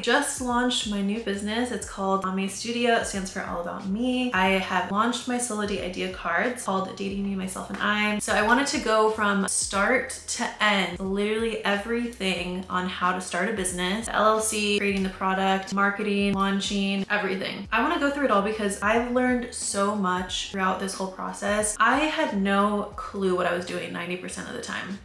just launched my new business. It's called Ame Studio. It stands for All About Me. I have launched my solo date idea cards called Dating Me, Myself, and I. So I wanted to go from start to end, literally everything on how to start a business, the LLC, creating the product, marketing, launching, everything. I want to go through it all because I've learned so much throughout this whole process. I had no clue what I was doing 90% of the time.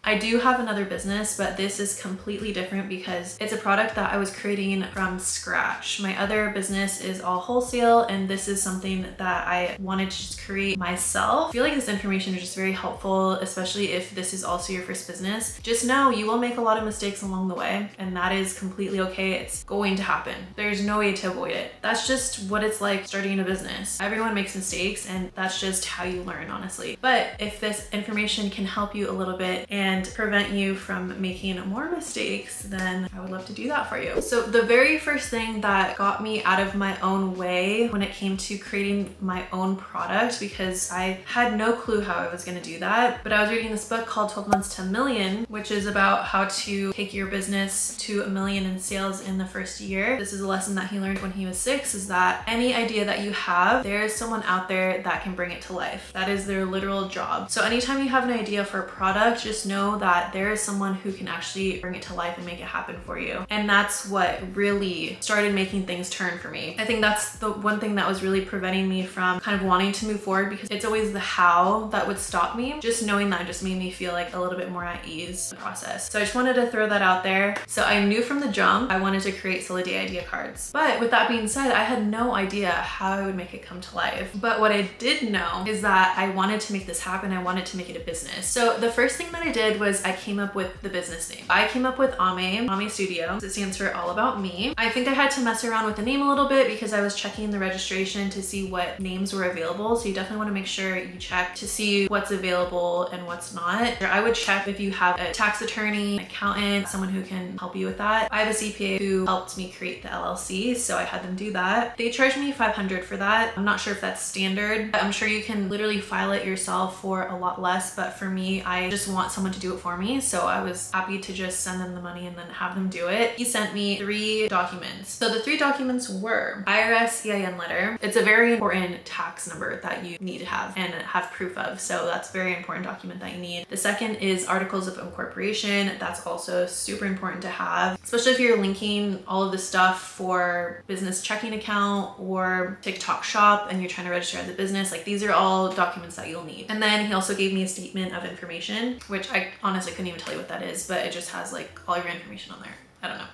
I do have another business, but this is completely different because it's a product that I was creating from scratch. My other business is all wholesale, and this is something that I wanted to just create myself. I feel like this information is just very helpful, especially if this is also your first business. Just know you will make a lot of mistakes along the way, and that is completely okay. It's going to happen. There's no way to avoid it. That's just what it's like starting a business. Everyone makes mistakes, and that's just how you learn, honestly. But if this information can help you a little bit and prevent you from making more mistakes, then I would love to do that for you. So the very first thing that got me out of my own way when it came to creating my own product, because I had no clue how I was going to do that, but I was reading this book called 12 Months to a Million, which is about how to take your business to $1 million in sales in the first year. This is a lesson that he learned when he was 6, is that any idea that you have, there's someone out there that can bring it to life. That is their literal job. So anytime you have an idea for a product, just know that there is someone who can actually bring it to life and make it happen for you. And that's what really started making things turn for me. I think that's the one thing that was really preventing me from kind of wanting to move forward, because it's always the how that would stop me. Just knowing that just made me feel like a little bit more at ease in the process. So I just wanted to throw that out there. So I knew from the jump I wanted to create solo date idea cards. But with that being said, I had no idea how I would make it come to life. But what I did know is that I wanted to make this happen. I wanted to make it a business. So the first thing that I did was I came up with the business name. I came up with Ame Studio. It stands for All About Me. I think I had to mess around with the name a little bit because I was checking the registration to see what names were available. So you definitely want to make sure you check to see what's available and what's not. I would check if you have a tax attorney, an accountant, someone who can help you with that. I have a CPA who helped me create the LLC, so I had them do that. They charged me $500 for that. I'm not sure if that's standard. I'm sure you can literally file it yourself for a lot less, but for me, I just want someone to do it for me. So I was happy to just send them the money and then have them do it. He sent me 3 documents. So the 3 documents were IRS EIN letter. It's a very important tax number that you need to have and have proof of. So that's a very important document that you need. The second is articles of incorporation. That's also super important to have, especially if you're linking all of the stuff for business checking account or TikTok shop and you're trying to register as a business. Like, these are all documents that you'll need. And then he also gave me a statement of information, which I honestly couldn't even tell you what that is, but it just has like all your information on there. I don't know.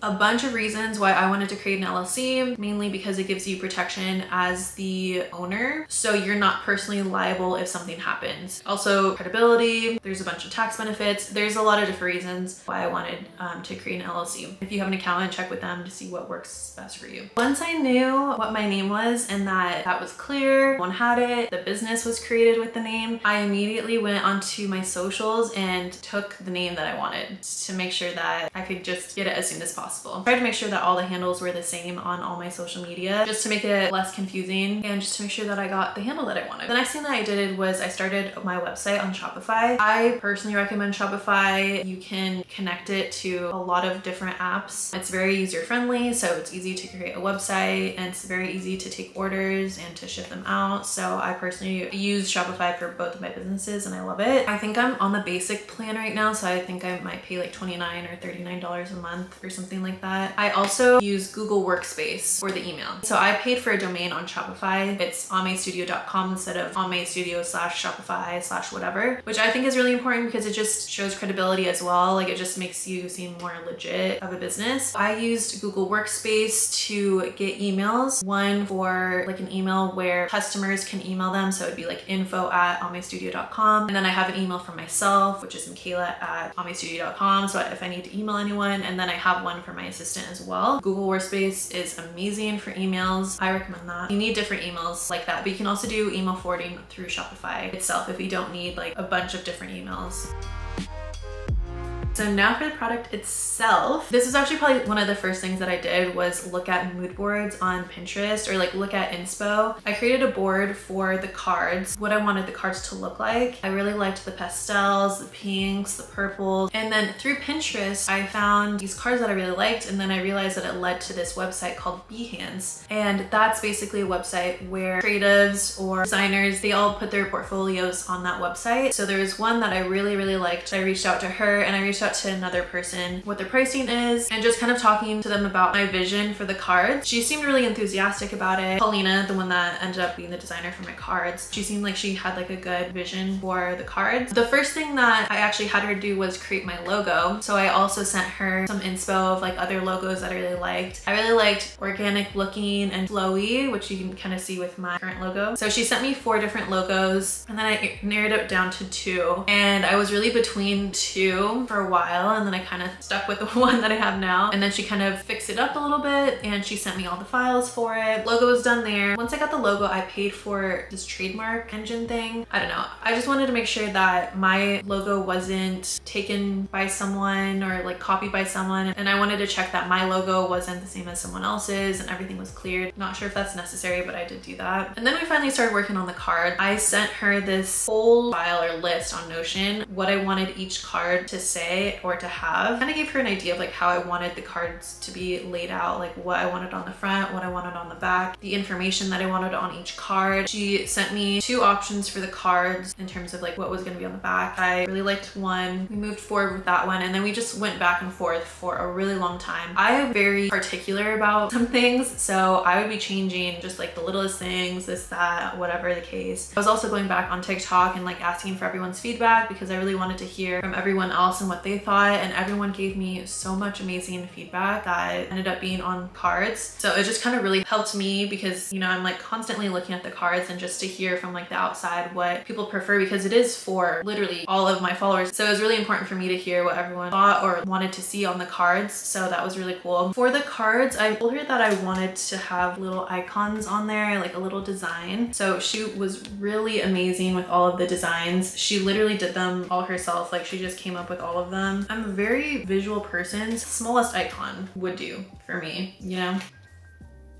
A bunch of reasons why I wanted to create an LLC, mainly because it gives you protection as the owner, so you're not personally liable if something happens. Also credibility, there's a bunch of tax benefits. There's a lot of different reasons why I wanted to create an LLC. If you have an accountant, check with them to see what works best for you. Once I knew what my name was and that was clear, one had it, the business was created with the name, I immediately went onto my socials and took the name that I wanted to make sure that I could just get it as soon as possible. I tried to make sure that all the handles were the same on all my social media, just to make it less confusing and just to make sure that I got the handle that I wanted. The next thing that I did was I started my website on Shopify. I personally recommend Shopify. You can connect it to a lot of different apps. It's very user-friendly, so it's easy to create a website and it's very easy to take orders and to ship them out. So I personally use Shopify for both of my businesses and I love it. I think I'm on the basic plan right now, so I think I might pay like $29 or $39 a month or something like that. I also use Google Workspace for the email. So I paid for a domain on Shopify. It's amestudio.com instead of amestudio/Shopify/whatever, which I think is really important because it just shows credibility as well. Like, it just makes you seem more legit of a business. I used Google Workspace to get emails. One for like an email where customers can email them. So it'd be like info@amestudio.com. And then I have an email for myself, which is Michaela@amestudio.com. So if I need to email anyone, and then I have one for my assistant as well. Google Workspace is amazing for emails. I recommend that. You need different emails like that, but you can also do email forwarding through Shopify itself if you don't need like a bunch of different emails. So now for the product itself, this was actually probably one of the first things that I did was look at mood boards on Pinterest, or like look at inspo. I created a board for the cards, what I wanted the cards to look like. I really liked the pastels, the pinks, the purples. And then through Pinterest, I found these cards that I really liked. And then I realized that it led to this website called Behance. And that's basically a website where creatives or designers, they all put their portfolios on that website. So there was one that I really, really liked. I reached out to her and I reached out to another person, what their pricing is, and just kind of talking to them about my vision for the cards. She seemed really enthusiastic about it. Polina, the one that ended up being the designer for my cards, she seemed like she had like a good vision for the cards. The first thing that I actually had her do was create my logo. So I also sent her some inspo of like other logos that I really liked. I really liked organic looking and flowy, which you can kind of see with my current logo. So she sent me 4 different logos and then I narrowed it down to 2. And I was really between 2 for a while, and then I kind of stuck with the one that I have now. And then she kind of fixed it up a little bit and she sent me all the files for it. Logo was done there. Once I got the logo, I paid for this trademark engine thing. I don't know. I just wanted to make sure that my logo wasn't taken by someone or like copied by someone. And I wanted to check that my logo wasn't the same as someone else's and everything was cleared. Not sure if that's necessary, but I did do that. And then we finally started working on the card. I sent her this whole file or list on Notion, what I wanted each card to say or to have. Kind of gave her an idea of like how I wanted the cards to be laid out, like what I wanted on the front, what I wanted on the back, the information that I wanted on each card. She sent me 2 options for the cards in terms of like what was going to be on the back. I really liked one. We moved forward with that one and then we just went back and forth for a really long time. I am very particular about some things, so I would be changing just like the littlest things, this, that, whatever the case. I was also going back on TikTok and like asking for everyone's feedback because I really wanted to hear from everyone else and what they thought, and everyone gave me so much amazing feedback that ended up being on cards. So it just kind of really helped me because, you know, I'm like constantly looking at the cards and just to hear from like the outside what people prefer, because it is for literally all of my followers. So it was really important for me to hear what everyone thought or wanted to see on the cards. So that was really cool. For the cards, I told her that I wanted to have little icons on there, like a little design. So she was really amazing with all of the designs. She literally did them all herself. Like she just came up with all of them. I'm a very visual person. Smallest icon would do for me, you know?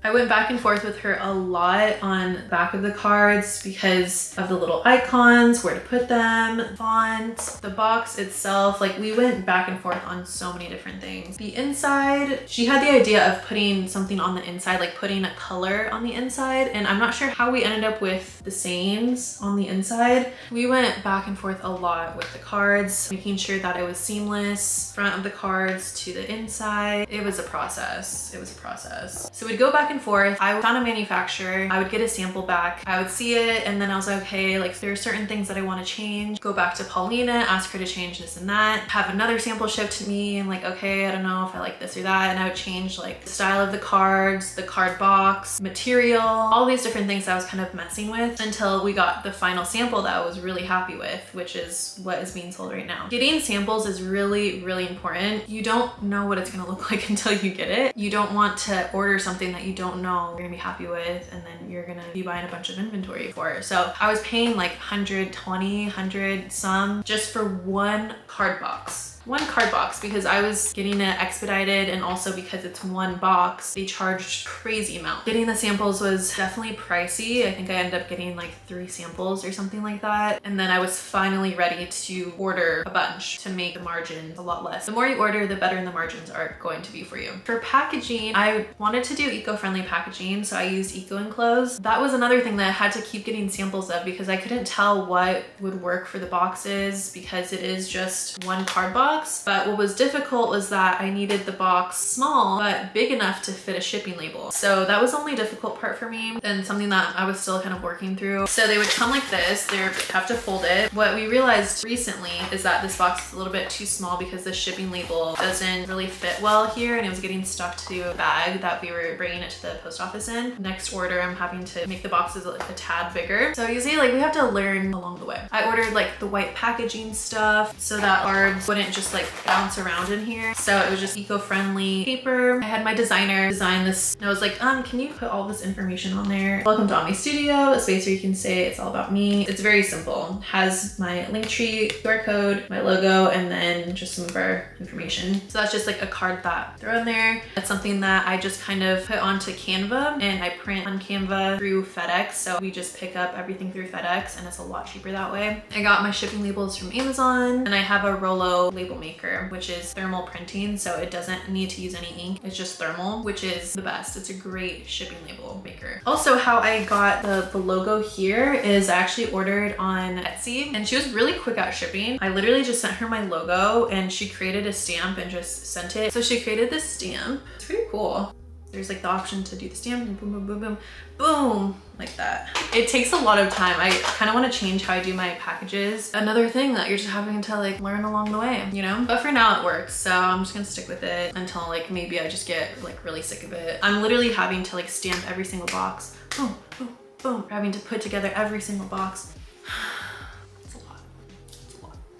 I went back and forth with her a lot on the back of the cards because of the little icons, where to put them, font, the box itself. Like we went back and forth on so many different things. The inside, she had the idea of putting something on the inside, like putting a color on the inside. And I'm not sure how we ended up with the sayings on the inside. We went back and forth a lot with the cards, making sure that it was seamless, front of the cards to the inside. It was a process. It was a process. So we'd go back and forth. I found a manufacturer. I would get a sample back. I would see it and then I was like, okay, like there are certain things that I want to change. Go back to Polina, ask her to change this and that. Have another sample shipped to me and like, okay, I don't know if I like this or that. And I would change like the style of the cards, the card box, material, all these different things that I was kind of messing with until we got the final sample that I was really happy with, which is what is being sold right now. Getting samples is really, really important. You don't know what it's going to look like until you get it. You don't want to order something that you don't know you're gonna be happy with and then you're gonna be buying a bunch of inventory for it. So I was paying like 120, 100 some just for one card box. One card box because I was getting it expedited, and also because it's one box, they charged crazy amount. Getting the samples was definitely pricey. I think I ended up getting like 3 samples or something like that. And then I was finally ready to order a bunch to make the margin a lot less. The more you order, the better the margins are going to be for you. For packaging, I wanted to do eco-friendly packaging, so I used eco-enclose. That was another thing that I had to keep getting samples of because I couldn't tell what would work for the boxes because it is just one card box. But what was difficult was that I needed the box small but big enough to fit a shipping label. So that was the only difficult part for me and something that I was still kind of working through. So they would come like this, they have to fold it. What we realized recently is that this box is a little bit too small because the shipping label doesn't really fit well here and it was getting stuck to a bag that we were bringing it to the post office in. Next order, I'm having to make the boxes like a tad bigger. So you see, like we have to learn along the way. I ordered like the white packaging stuff so that cards wouldn't just just like bounce around in here. So it was just eco-friendly paper. I had my designer design this and I was like, can you put all this information on there? Welcome to Ame Studio, a space where you can say it's all about me. It's very simple. It has my link tree, QR code, my logo, and then just some of our information. So that's just like a card that I throw in there. That's something that I just kind of put onto Canva, and I print on Canva through FedEx. So we just pick up everything through FedEx and it's a lot cheaper that way. I got my shipping labels from Amazon, and I have a Rollo label maker, which is thermal printing. So it doesn't need to use any ink. It's just thermal, which is the best. It's a great shipping label maker. Also, how I got the logo here is I actually ordered on Etsy, and she was really quick at shipping. I literally just sent her my logo and she created a stamp and just sent it. So she created this stamp. It's pretty cool. There's like the option to do the stamp and boom, boom, boom, boom, boom, like that. It takes a lot of time. I kind of want to change how I do my packages. Another thing that you're just having to like learn along the way, you know? But for now it works. So I'm just gonna stick with it until like maybe I just get like really sick of it. I'm literally having to like stamp every single box. Boom, boom, boom. Having to put together every single box.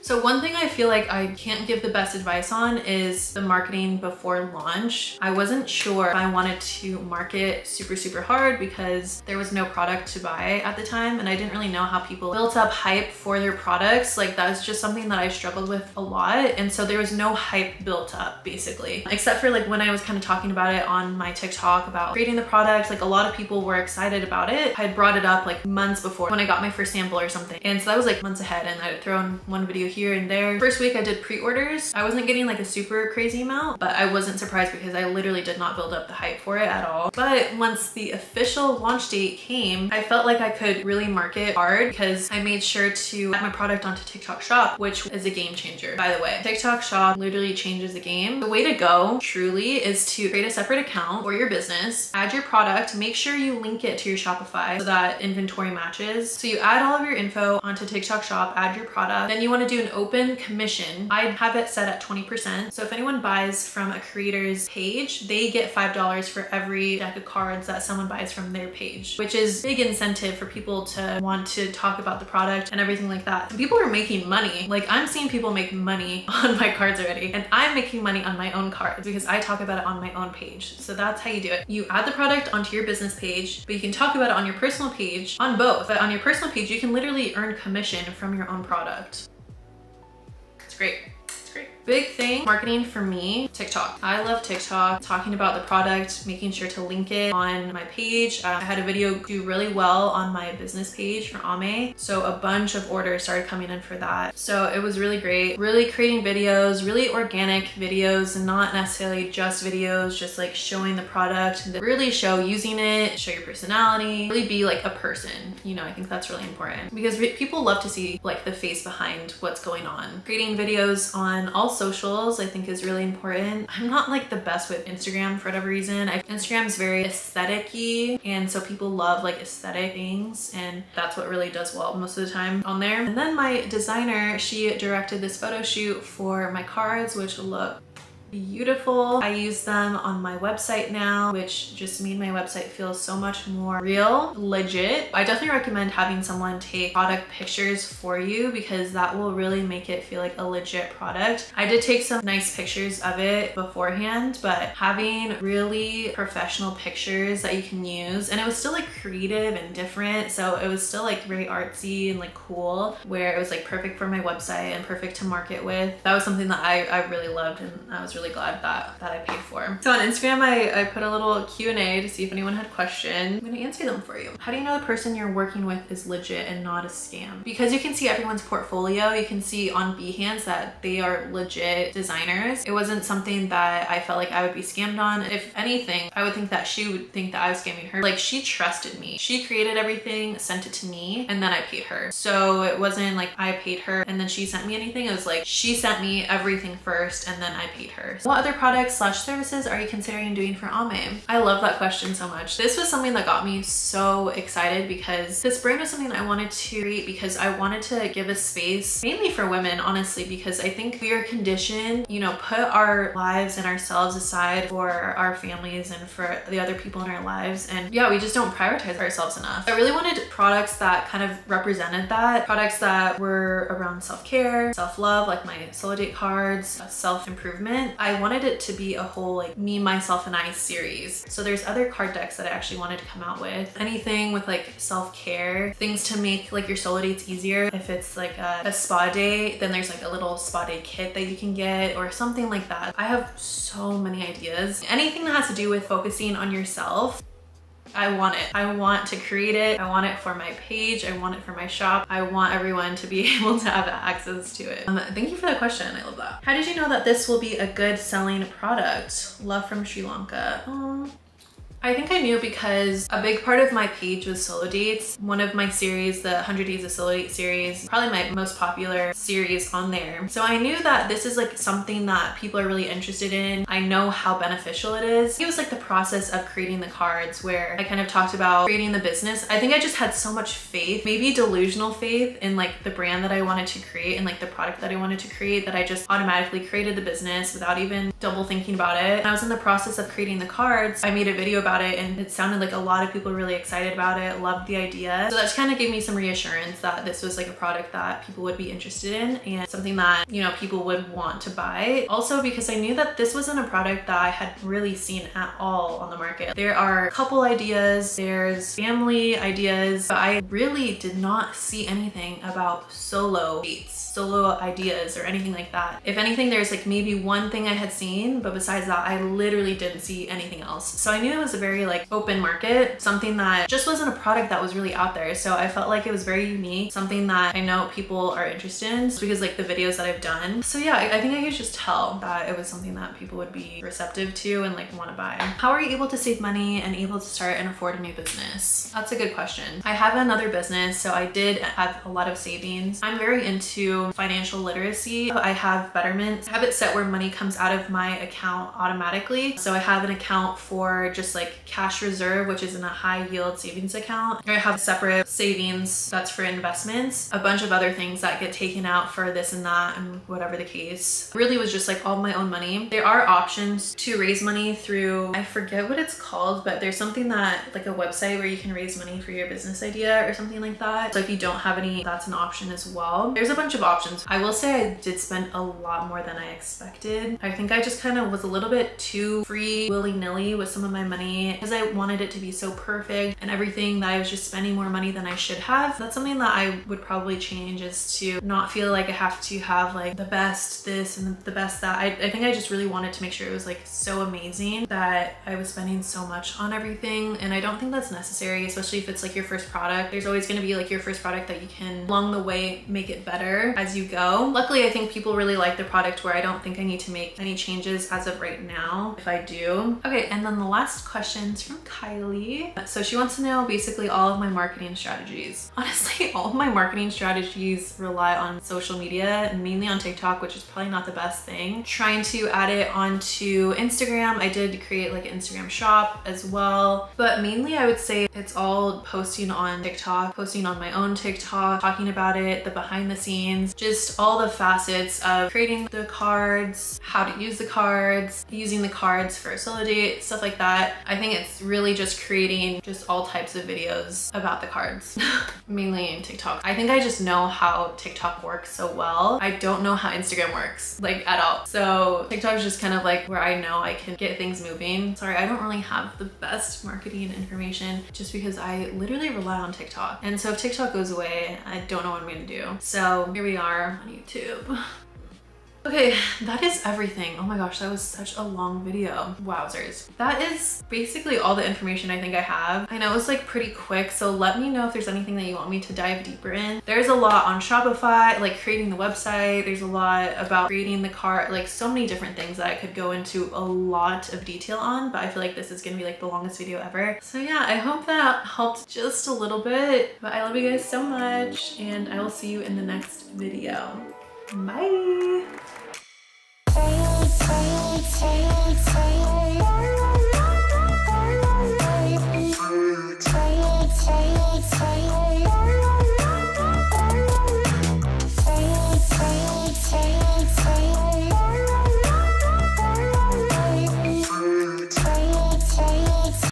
So one thing I feel like I can't give the best advice on is the marketing before launch. I wasn't sure if I wanted to market super hard because there was no product to buy at the time, and I didn't really know how people built up hype for their products. Like that's just something that I struggled with a lot, and so there was no hype built up basically, except for like when I was kind of talking about it on my TikTok about creating the product. Like a lot of people were excited about it. I had brought it up like months before when I got my first sample or something, and so that was like months ahead, and I'd throw in one video here and there. First week I did pre-orders. I wasn't getting like a super crazy amount, but I wasn't surprised because I literally did not build up the hype for it at all. But once the official launch date came, I felt like I could really market hard because I made sure to add my product onto TikTok Shop, which is a game changer, by the way. TikTok Shop literally changes the game. The way to go truly is to create a separate account for your business, add your product, make sure you link it to your Shopify so that inventory matches. So you add all of your info onto TikTok Shop, add your product, then you want to do an open commission. I have it set at 20%. So if anyone buys from a creator's page, they get $5 for every deck of cards that someone buys from their page, which is big incentive for people to want to talk about the product and everything like that. And people are making money. Like I'm seeing people make money on my cards already, and I'm making money on my own cards because I talk about it on my own page. So that's how you do it. You add the product onto your business page, but you can talk about it on your personal page, on both. But on your personal page, you can literally earn commission from your own product. Great. It's great. Big thing, marketing for me, TikTok. I love TikTok, talking about the product, making sure to link it on my page. I had a video do really well on my business page for Ame. So a bunch of orders started coming in for that. So it was really great. Really creating videos, really organic videos, and not necessarily just videos, just like showing the product, and really show using it, show your personality, really be like a person. You know, I think that's really important because people love to see like the face behind what's going on. Creating videos on all socials I think is really important. I'm not like the best with Instagram for whatever reason. Instagram is very aesthetic-y, and so people love like aesthetic things, and that's what really does well most of the time on there. And then my designer, she directed this photo shoot for my cards, which look beautiful. I use them on my website now, which just made my website feel so much more real, legit. I definitely recommend having someone take product pictures for you because that will really make it feel like a legit product. I did take some nice pictures of it beforehand, but having really professional pictures that you can use, and it was still like creative and different, so it was still like very artsy and like cool, where it was like perfect for my website and perfect to market with. That was something that I really loved, and I was really glad that I paid for. So on Instagram, I put a little Q&A to see if anyone had questions. I'm gonna answer them for you. How do you know the person you're working with is legit and not a scam? Because you can see everyone's portfolio. You can see on Behance that they are legit designers. It wasn't something that I felt like I would be scammed on. If anything, I would think that she would think that I was scamming her. Like, she trusted me. She created everything, sent it to me, and then I paid her. So it wasn't like I paid her and then she sent me anything. It was like she sent me everything first and then I paid her. first. What other products slash services are you considering doing for Ame? I love that question so much. This was something that got me so excited because this brand was something I wanted to create because I wanted to give a space mainly for women, honestly, because I think we are conditioned, you know, put our lives and ourselves aside for our families and for the other people in our lives. And yeah, we just don't prioritize ourselves enough. I really wanted products that kind of represented that, products that were around self-care, self-love, like my solo date cards, self-improvement. I wanted it to be a whole like me, myself, and I series. So there's other card decks that I actually wanted to come out with. Anything with like self-care, things to make like your solo dates easier. If it's like a spa day, then there's like a little spa day kit that you can get or something like that. I have so many ideas. Anything that has to do with focusing on yourself, I want it. I want to create it. I want it for my page. I want it for my shop. I want everyone to be able to have access to it. Thank you for the question. I love that. How did you know that this will be a good selling product? Love from Sri Lanka. I think I knew because a big part of my page was solo dates. One of my series, the 100 Days of Solo Date series, probably my most popular series on there. So I knew that this is like something that people are really interested in. I know how beneficial it is. It was like the process of creating the cards where I kind of talked about creating the business. I think I just had so much faith, maybe delusional faith in like the brand that I wanted to create and like the product that I wanted to create, that I just automatically created the business without even double thinking about it. When I was in the process of creating the cards, I made a video about it and it sounded like a lot of people were really excited about it, loved the idea. So that just kind of gave me some reassurance that this was like a product that people would be interested in and something that, you know, people would want to buy. Also because I knew that this wasn't a product that I had really seen at all on the market. There are couple ideas, there's family ideas, but I really did not see anything about solo dates, solo ideas, or anything like that. If anything, there's like maybe one thing I had seen, but besides that, I literally didn't see anything else. So I knew it was a very like open market, something that just wasn't a product that was really out there. So I felt like it was very unique, something that I know people are interested in because like the videos that I've done. So yeah, I think I could just tell that it was something that people would be receptive to and like want to buy. How are you able to save money and able to start and afford a new business? That's a good question. I have another business, so I did have a lot of savings. I'm very into financial literacy. I have Betterment. I have it set where money comes out of my account automatically. So I have an account for just like cash reserve, which is in a high yield savings account. I have separate savings that's for investments, a bunch of other things that get taken out for this and that and whatever the case. Really was just like all my own money. There are options to raise money through, I forget what it's called, but there's something that like a website where you can raise money for your business idea or something like that. So if you don't have any, that's an option as well. There's a bunch of options. I will say I did spend a lot more than I expected. I think I just kind of was a little bit too free, willy-nilly with some of my money because I wanted it to be so perfect and everything, that I was just spending more money than I should have. That's something that I would probably change, is to not feel like I have to have like the best this and the best that. I think I just really wanted to make sure it was like so amazing that I was spending so much on everything, and I don't think that's necessary, especially if it's like your first product. There's always going to be like your first product that you can along the way make it better as you go. Luckily, I think people really like the product where I don't think I need to make any changes as of right now, if I do. Okay, and then the last question's from Kylie. So she wants to know basically all of my marketing strategies. Honestly, all of my marketing strategies rely on social media, mainly on TikTok, which is probably not the best thing. Trying to add it onto Instagram. I did create like an Instagram shop as well, but mainly I would say it's all posting on TikTok, posting on my own TikTok, talking about it, the behind the scenes, just all the facets of creating the cards, how to use the cards, using the cards for a solo date, stuff like that. I think it's really just creating just all types of videos about the cards, mainly in TikTok. I think I just know how TikTok works so well. I don't know how Instagram works, like at all. So TikTok is just kind of like where I know I can get things moving. Sorry, I don't really have the best marketing information just because I literally rely on TikTok. And so if TikTok goes away, I don't know what I'm gonna do. So here we are on YouTube. Okay, that is everything. Oh my gosh, that was such a long video. Wowzers. That is basically all the information I think I have. I know it was like pretty quick, so let me know if there's anything that you want me to dive deeper in. There's a lot on Shopify, like creating the website. There's a lot about creating the cart, like so many different things that I could go into a lot of detail on, but I feel like this is gonna be like the longest video ever. So yeah, I hope that helped just a little bit, but I love you guys so much and I will see you in the next video. Bye.